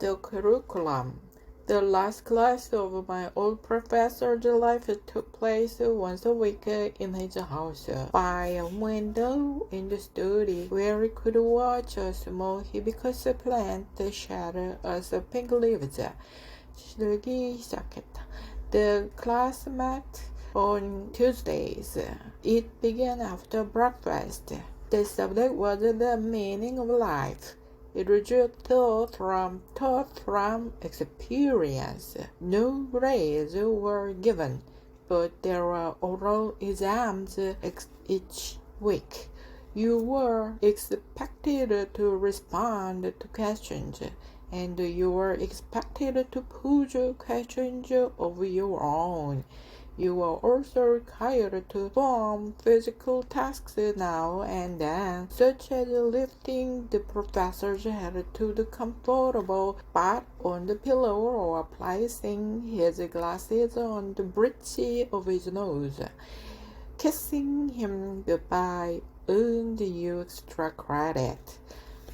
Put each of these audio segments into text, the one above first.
the curriculum. The last class of my old professor's life took place once a week in his house, by a window in the study, where he could watch a small hibiscus plant shed as pink leaves. 시들기 시작했다. The class met on Tuesdays. It began after breakfast. The subject was the meaning of life. It was taught from experience. No grades were given, but there were oral exams each week. You were expected to respond to questions, and you were expected to pose questions of your own. You were also required to perform physical tasks now and then, such as lifting the professor's head to the comfortable spot on the pillow or placing his glasses on the bridge of his nose. Kissing him goodbye earned you extra credit.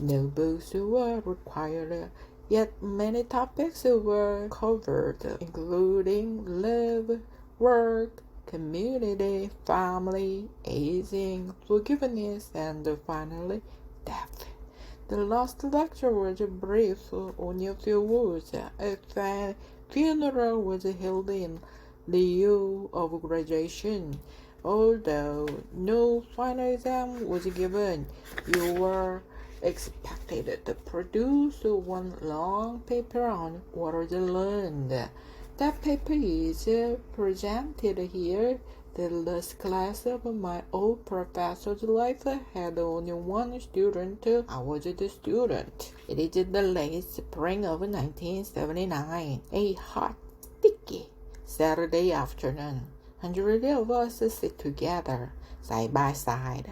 No books were required, yet many topics were covered, including love, work, community, family, aging, forgiveness, and finally, death. The last lecture was brief, only a few words. A funeral was held in lieu of graduation. Although no final exam was given, you were expected to produce one long paper on what was learned. That paper is presented here. The last class of my old professor's life had only one student. I was the student. It is the late spring of 1979. A hot, sticky Saturday afternoon. Hundreds of us sit together, side by side,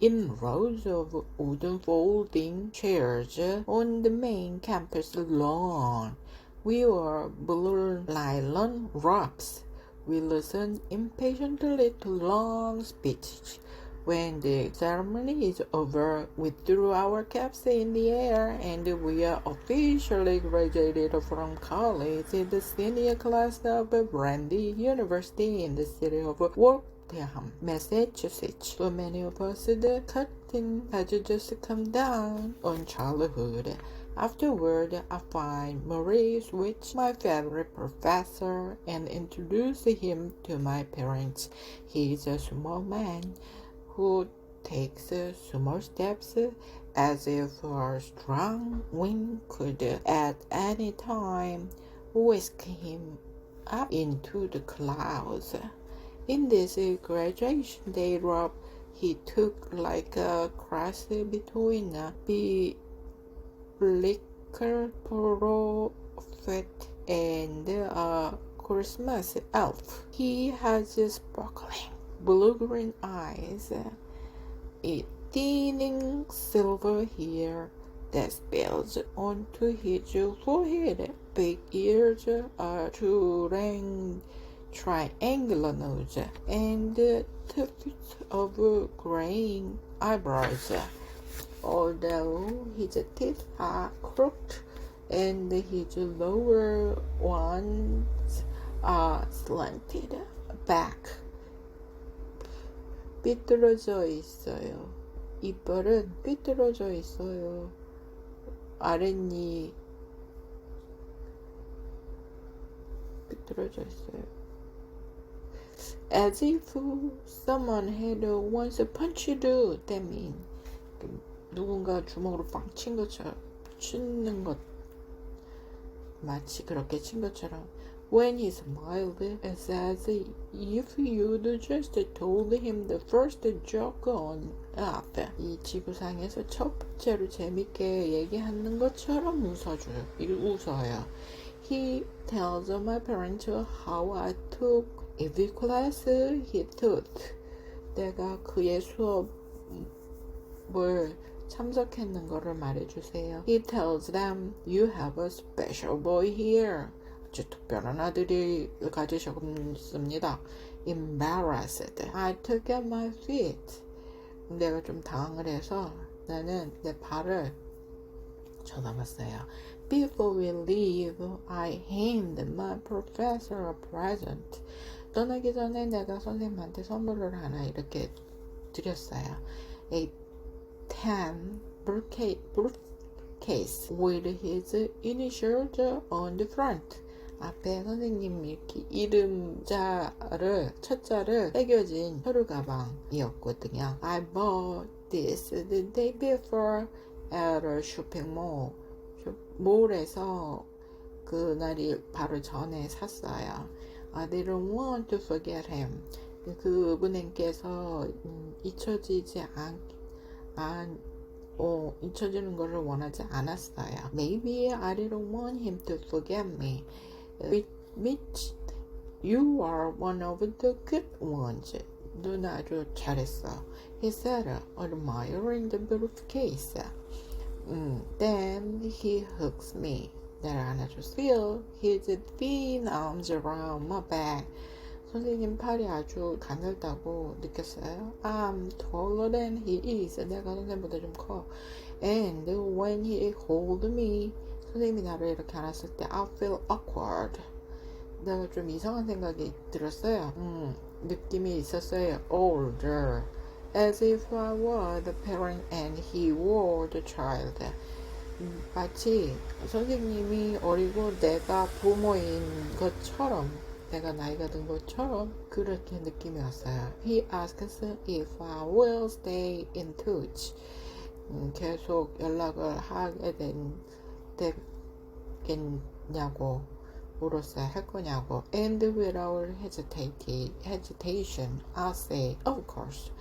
in rows of wooden folding chairs on the main campus lawn. We wore blue nylon robes. We listened impatiently to long speeches. When the ceremony is over, we threw our caps in the air and we are officially graduated from college in the senior class of Brandy University in the city of Waltham, Massachusetts. For many of us, the curtain had just come down on childhood. Afterward, I find Morrie switched my favorite professor and introduced him to my parents. He is a small man who takes small steps as if a strong wind could at any time whisk him up into the clouds. In this graduation day robe, he took like a cross between a biblical prophet and a Christmas elf. He has sparkling blue-green eyes, a thinning silver hair that spills onto his forehead, big ears, a triangular nose, and tufts of graying eyebrows. Although his teeth are crooked and his lower ones are slanted back, 삐뚤어져 있어요. 이빨은 삐뚤어져 있어요. 아랫니 삐뚤어져 있어요. As if someone had once punched them. 누군가 주먹으로 빵 친 것처럼, 치는 것, 마치 그렇게 친 것처럼. When he smiled, it's as if you'd just told him the first joke on earth. 이 지구상에서 첫 번째로 재밌게 얘기하는 것처럼 웃어요. He tells my parents how I took every class he taught. 내가 그의 수업을 참석했는 거를 말해주세요. He tells them, you have a special boy here. 아주 특별한 아들이 가지셨습니다. Embarrassed. I took at my feet. 내가 좀 당황을 해서 나는 내 발을 쳐다봤어요. Before we leave, I hand my professor a present. 떠나기 전에 내가 선생님한테 선물을 하나 이렇게 드렸어요. A tan briefcase with his initials on the front. 앞에 선생님 이렇게 이름자를 첫자를 새겨진 서류 가방이었거든요. I bought this the day before at a shopping mall. 몰에서 그날이 바로 전에 샀어요. I didn't want to forget him. 그분께서 잊혀지는 것을 원하지 않았어요. Maybe I didn't want him to forget me. Mitch, you are one of the good ones. 넌 아주 잘했어. He said, admiring the briefcase. Then he hugs me. 나를 안아줬어. Feel his thin arms around my back. 선생님 팔이 아주 가늘다고 느꼈어요. I'm taller than he is. 내가 선생님보다 좀 커. And when he hold me, 선생님이 나를 이렇게 안았을 때 I feel awkward. 내가 좀 이상한 생각이 들었어요. 느낌이 있었어요. Older. As if I were the parent and he were the child. 마치 선생님이 어리고 내가 부모인 것처럼, 내가 나이가 든 것처럼 그렇게 느낌이 왔어요. He asks if I will stay in touch. 계속 연락을 하게 되겠냐고 물었어요. 할 거냐고. And without hesitation, I say, of course.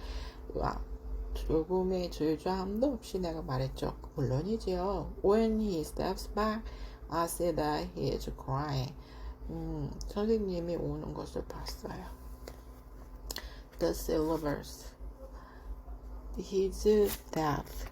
조금의 주저함도 없이 내가 말했죠. 물론이지요. When he steps back, I see that he is crying. 선생님이 오는 것을 봤어요. The syllabus. His death.